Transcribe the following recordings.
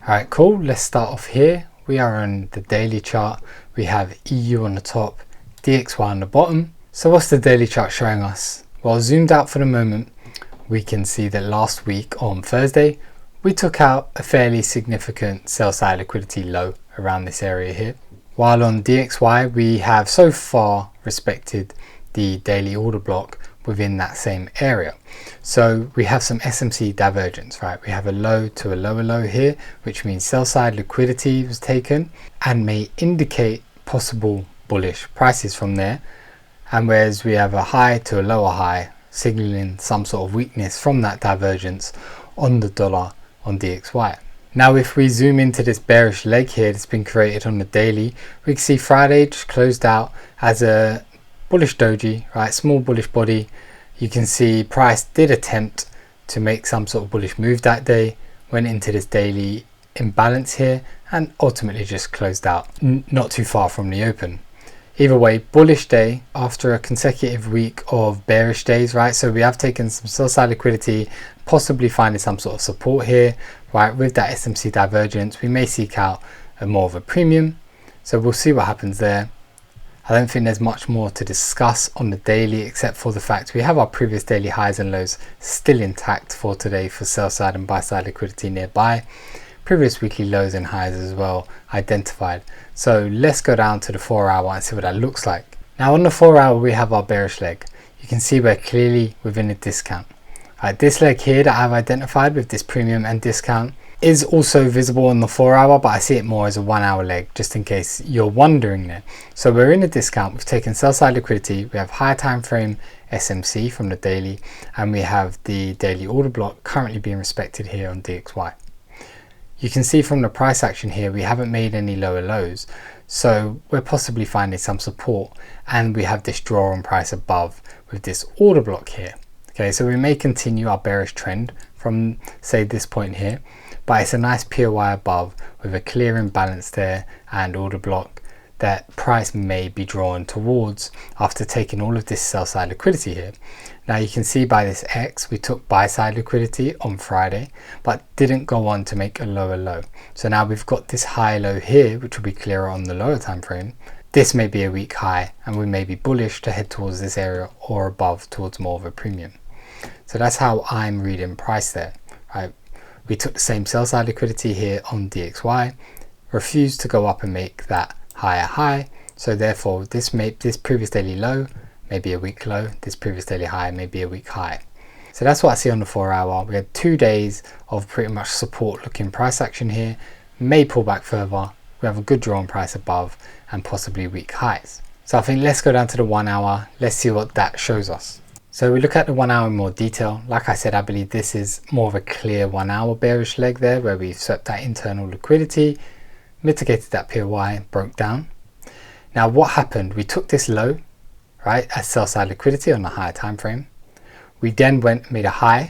Alright, cool. Let's start off here. We are on the daily chart. We have EU on the top, DXY on the bottom. So what's the daily chart showing us? Well, zoomed out for the moment, we can see that last week on Thursday, we took out a fairly significant sell side liquidity low around this area here. While on DXY, we have so far respected the daily order block within that same area. So we have some SMC divergence, right? We have a low to a lower low here, which means sell side liquidity was taken and may indicate possible bullish prices from there. And whereas we have a high to a lower high, signaling some sort of weakness from that divergence on the dollar on DXY. Now, if we zoom into this bearish leg here that's been created on the daily, we can see Friday just closed out as a bullish doji, right? Small bullish body. You can see price did attempt to make some sort of bullish move that day, went into this daily imbalance here and ultimately just closed out not too far from the open. Either way, bullish day after a consecutive week of bearish days, right? So we have taken some sell side liquidity, possibly finding some sort of support here, right? With that SMC divergence, we may seek out more of a premium. So we'll see what happens there. I don't think there's much more to discuss on the daily except for the fact we have our previous daily highs and lows still intact for today for sell side and buy side liquidity nearby. Previous weekly lows and highs as well identified. So let's go down to the 4 hour and see what that looks like. Now on the 4 hour we have our bearish leg. You can see we're clearly within a discount. This leg here that I've identified with this premium and discount is also visible on the 4 hour, but I see it more as a 1 hour leg just in case you're wondering there. So we're in a discount, we've taken sell side liquidity, we have higher time frame SMC from the daily, and we have the daily order block currently being respected here on DXY. You can see from the price action here we haven't made any lower lows, so we're possibly finding some support, and we have this draw on price above with this order block here. Okay, so we may continue our bearish trend from say this point here, but it's a nice POI above with a clear imbalance there and order block that price may be drawn towards after taking all of this sell side liquidity here. Now you can see by this X we took buy side liquidity on Friday but didn't go on to make a lower low. So now we've got this high low here which will be clearer on the lower time frame. This may be a weak high and we may be bullish to head towards this area or above towards more of a premium. So that's how I'm reading price there, right? We took the same sell side liquidity here on DXY, refused to go up and make that higher high. So therefore this previous daily low may be a weak low, this previous daily high may be a weak high. So that's what I see on the 4 hour. We had 2 days of pretty much support looking price action here, may pull back further. We have a good draw on price above and possibly weak highs. So I think let's go down to the 1 hour. Let's see what that shows us. So we look at the 1 hour in more detail. Like I said, I believe this is more of a clear 1 hour bearish leg there where we've swept that internal liquidity, mitigated that POI, broke down. Now what happened? We took this low, right, as sell side liquidity on the higher time frame. We then made a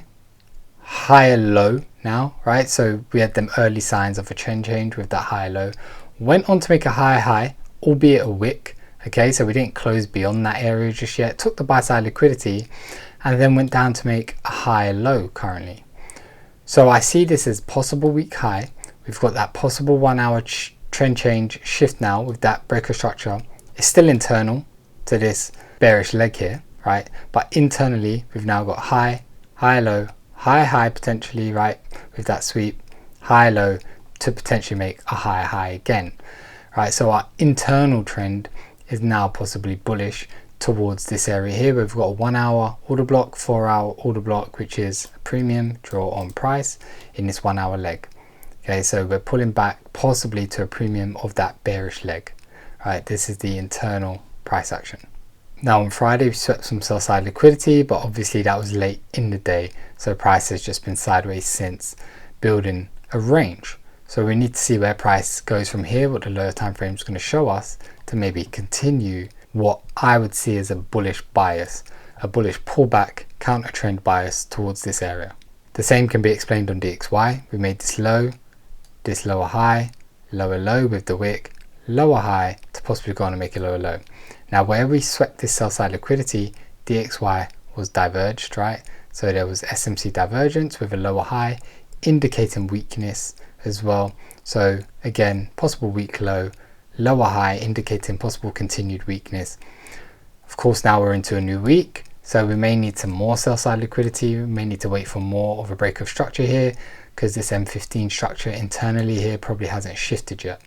higher low now, right? So we had them early signs of a trend change with that higher low. Went on to make a higher high, albeit a wick. Okay, so we didn't close beyond that area just yet, took the buy side liquidity and then went down to make a higher low currently. So I see this as possible weak high. We've got that possible 1 hour trend change shift now with that breaker structure. It's still internal to this bearish leg here, right? But internally we've now got high, high low, high high potentially, right? With that sweep, high low to potentially make a higher high again, right? So our internal trend is now possibly bullish towards this area here. We've got a 1 hour order block, 4 hour order block, which is a premium draw on price in this 1 hour leg. Okay, so we're pulling back possibly to a premium of that bearish leg, right? This is the internal price action. Now on Friday we swept some sell side liquidity, but obviously that was late in the day, so price has just been sideways since, building a range. So we need to see where price goes from here, what the lower time frame is going to show us to maybe continue what I would see as a bullish bias, a bullish pullback counter trend bias towards this area. The same can be explained on DXY. We made this low, this lower high, lower low with the wick, lower high to possibly go on and make a lower low. Now where we swept this sell side liquidity, DXY was diverged, right? So there was SMC divergence with a lower high indicating weakness as well. So again, possible weak low, lower high indicating possible continued weakness. Of course, now we're into a new week, so we may need some more sell side liquidity. We may need to wait for more of a break of structure here, because this M15 structure internally here probably hasn't shifted yet.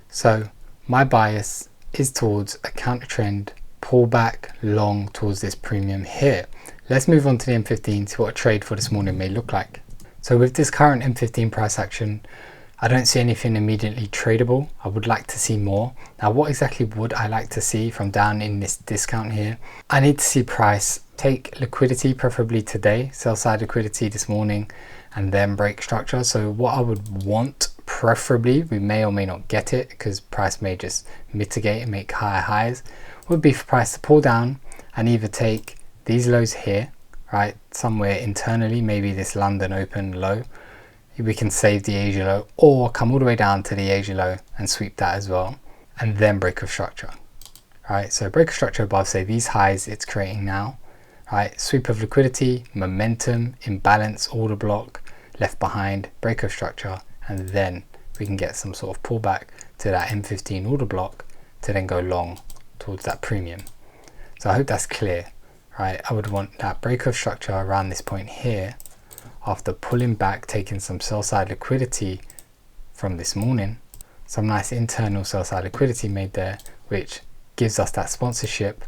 So my bias is towards a counter trend pullback long towards this premium here. Let's move on to the M15 to what a trade for this morning may look like. So with this current M15 price action, I don't see anything immediately tradable. I would like to see more. Now, what exactly would I like to see from down in this discount here? I need to see price take liquidity, preferably today, sell side liquidity this morning, and then break structure. So what I would want, preferably, we may or may not get it because price may just mitigate and make higher highs, would be for price to pull down and either take these lows here, right, somewhere internally, maybe this London open low, we can save the Asia low, or come all the way down to the Asia low and sweep that as well, and then break of structure. Right, so break of structure above, say these highs it's creating now, right, sweep of liquidity, momentum, imbalance, order block left behind, break of structure, and then we can get some sort of pullback to that M15 order block to then go long towards that premium. So I hope that's clear, right? I would want that break of structure around this point here, after pulling back, taking some sell side liquidity from this morning, some nice internal sell side liquidity made there, which gives us that sponsorship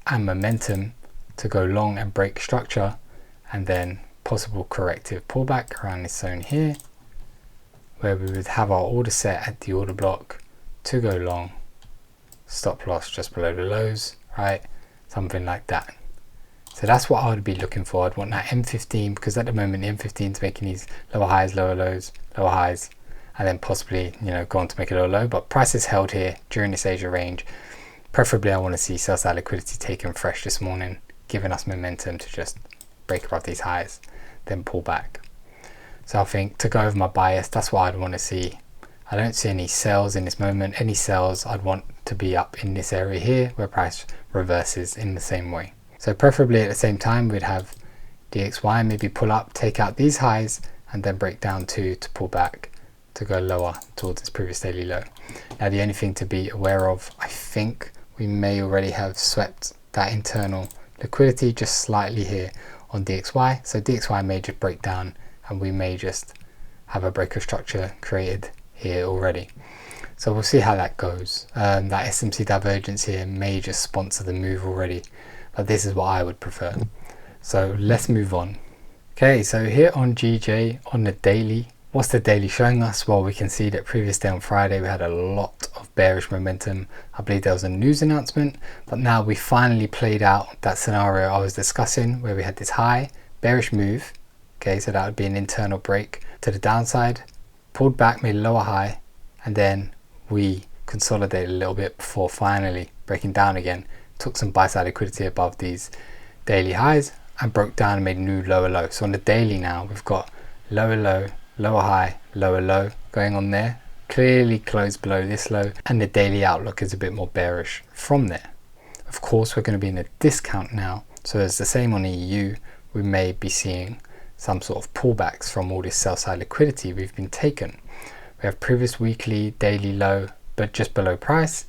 and momentum to go long and break structure, and then possible corrective pullback around this zone here, where we would have our order set at the order block to go long, stop loss just below the lows, right? Something like that. So that's what I would be looking for. I'd want that M15, because at the moment the M15 is making these lower highs, lower lows, lower highs, and then possibly, you know, go on to make a lower low. But price is held here during this Asia range. Preferably I want to see sell side liquidity taken fresh this morning, giving us momentum to just break above these highs, then pull back. So I think to go over my bias, that's what I'd want to see. I don't see any sells in this moment. Any sells I'd want to be up in this area here, where price reverses in the same way. So preferably at the same time we'd have DXY maybe pull up, take out these highs, and then break down to pull back to go lower towards this previous daily low. Now the only thing to be aware of, I think we may already have swept that internal liquidity just slightly here on DXY. So DXY may just break down and we may just have a break of structure created here already. So we'll see how that goes. That SMC divergence here may just sponsor the move already, but this is what I would prefer. So let's move on. Okay, so here on GJ on the daily, what's the daily showing us? Well, we can see that previous day on Friday we had a lot of bearish momentum. I believe there was a news announcement, but now we finally played out that scenario I was discussing where we had this high bearish move. Okay, so that would be an internal break to the downside, pulled back, made a lower high, and then we consolidated a little bit before finally breaking down again, took some buy side liquidity above these daily highs and broke down and made a new lower low. So on the daily now we've got lower low, lower high, lower low going on there, clearly closed below this low, and the daily outlook is a bit more bearish from there. Of course we're going to be in a discount now, so it's the same on EU. We may be seeing some sort of pullbacks from all this sell side liquidity we've been taken. We have previous weekly daily low but just below price,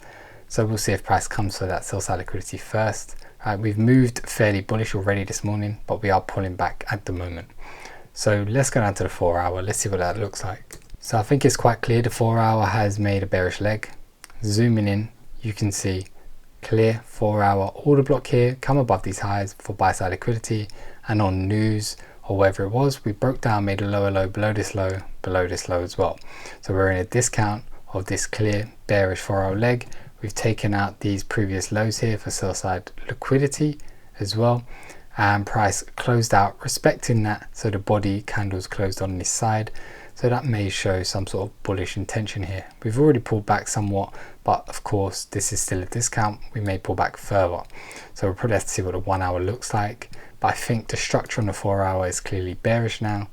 so we'll see if price comes for that sell side liquidity first. We've moved fairly bullish already this morning, but we are pulling back at the moment. So let's go down to the 4 hour, let's see what that looks like. So I think it's quite clear the 4 hour has made a bearish leg. Zooming in, you can see clear 4 hour order block here, come above these highs for buy side liquidity, and on news or wherever it was, we broke down, made a lower low below this low as well. So we're in a discount of this clear bearish 4 hour leg. We've taken out these previous lows here for sell side liquidity as well, and price closed out respecting that, so the body candles closed on this side, so that may show some sort of bullish intention here. We've already pulled back somewhat, but of course this is still a discount, we may pull back further, so we'll probably have to see what the 1 hour looks like. But I think the structure on the 4 hour is clearly bearish now,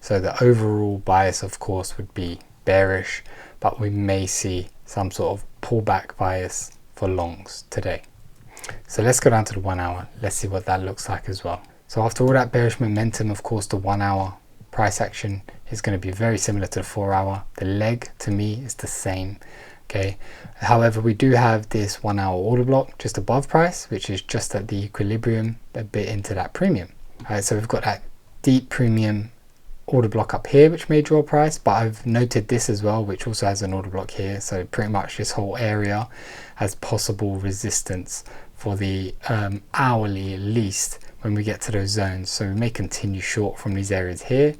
so the overall bias of course would be bearish, but we may see some sort of pullback bias for longs today. So let's go down to the 1 hour, let's see what that looks like as well. So after all that bearish momentum, of course the 1 hour price action is going to be very similar to the 4 hour. The leg to me is the same. Okay, however, we do have this 1 hour order block just above price, which is just at the equilibrium, a bit into that premium. All right, so we've got that deep premium order block up here, which may draw price, but I've noted this as well, which also has an order block here. So pretty much this whole area has possible resistance for the hourly at least when we get to those zones. So we may continue short from these areas here,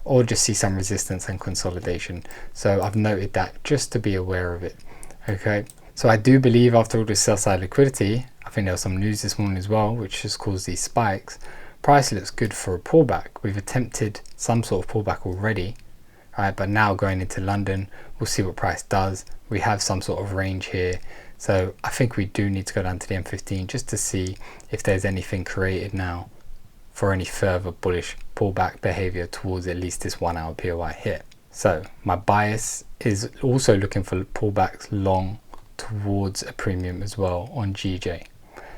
or just see some resistance and consolidation. So I've noted that just to be aware of it. Okay, so I do believe after all this sell side liquidity, I think there was some news this morning as well, which has caused these spikes. Price looks good for a pullback. We've attempted some sort of pullback already, right? But now going into London, we'll see what price does. We have some sort of range here. So I think we do need to go down to the M15 just to see if there's anything created now for any further bullish pullback behavior towards at least this 1 hour POI hit. So my bias is also looking for pullbacks long towards a premium as well on GJ.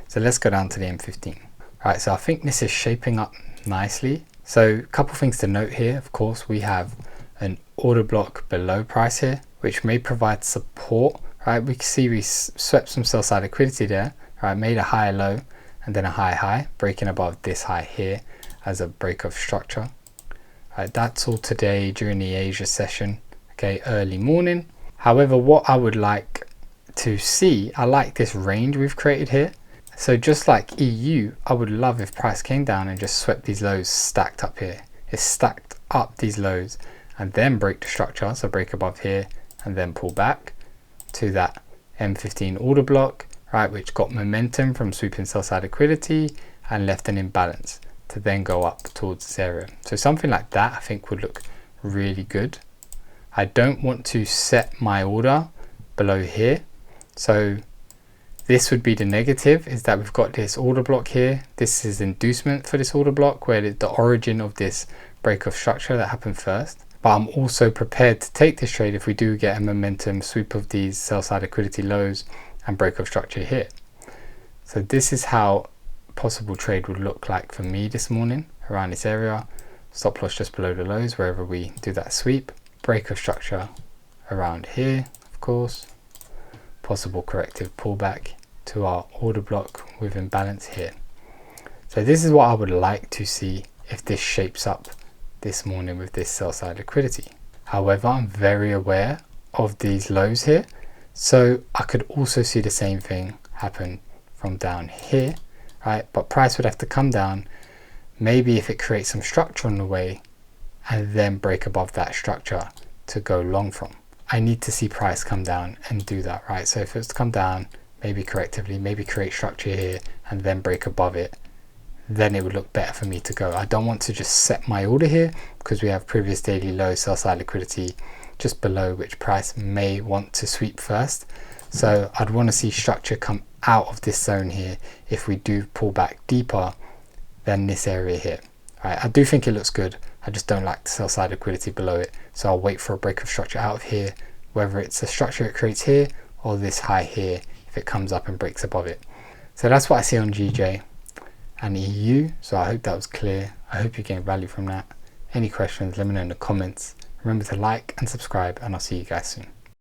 So let's go down to the M15. Right, so I think this is shaping up nicely. So a couple things to note here. Of course, we have an order block below price here, which may provide support. Right, we can see we swept some sell side liquidity there. Right, made a high low and then a high high, breaking above this high here as a break of structure. Right, that's all today during the Asia session. Okay, early morning. However, what I would like to see, I like this range we've created here. So just like EU, I would love if price came down and just swept these lows stacked up here. It stacked up these lows and then break the structure, so break above here and then pull back to that M15 order block, right, which got momentum from sweeping sell side liquidity and left an imbalance to then go up towards this area. So something like that I think would look really good. I don't want to set my order below here. So this would be the negative, is that we've got this order block here. This is inducement for this order block, where the origin of this break of structure that happened first. But I'm also prepared to take this trade if we do get a momentum sweep of these sell side liquidity lows and break of structure here. So this is how a possible trade would look like for me this morning around this area. Stop loss just below the lows wherever we do that sweep. Break of structure around here, of course. Possible corrective pullback to our order block with imbalance here. So this is what I would like to see if this shapes up this morning with this sell side liquidity. However, I'm very aware of these lows here, so I could also see the same thing happen from down here, right? But price would have to come down, maybe if it creates some structure on the way, and then break above that structure to go long from. I need to see price come down and do that, right? So if it was to come down, maybe correctively, maybe create structure here and then break above it, then it would look better for me to go. I don't want to just set my order here because we have previous daily low sell side liquidity just below which price may want to sweep first. So I'd want to see structure come out of this zone here if we do pull back deeper than this area here. Right, I do think it looks good. I just don't like the sell side liquidity below it. So I'll wait for a break of structure out of here, whether it's a structure it creates here or this high here if it comes up and breaks above it. So that's what I see on GJ and EU. So I hope that was clear. I hope you gained value from that. Any questions, let me know in the comments. Remember to like and subscribe, and I'll see you guys soon.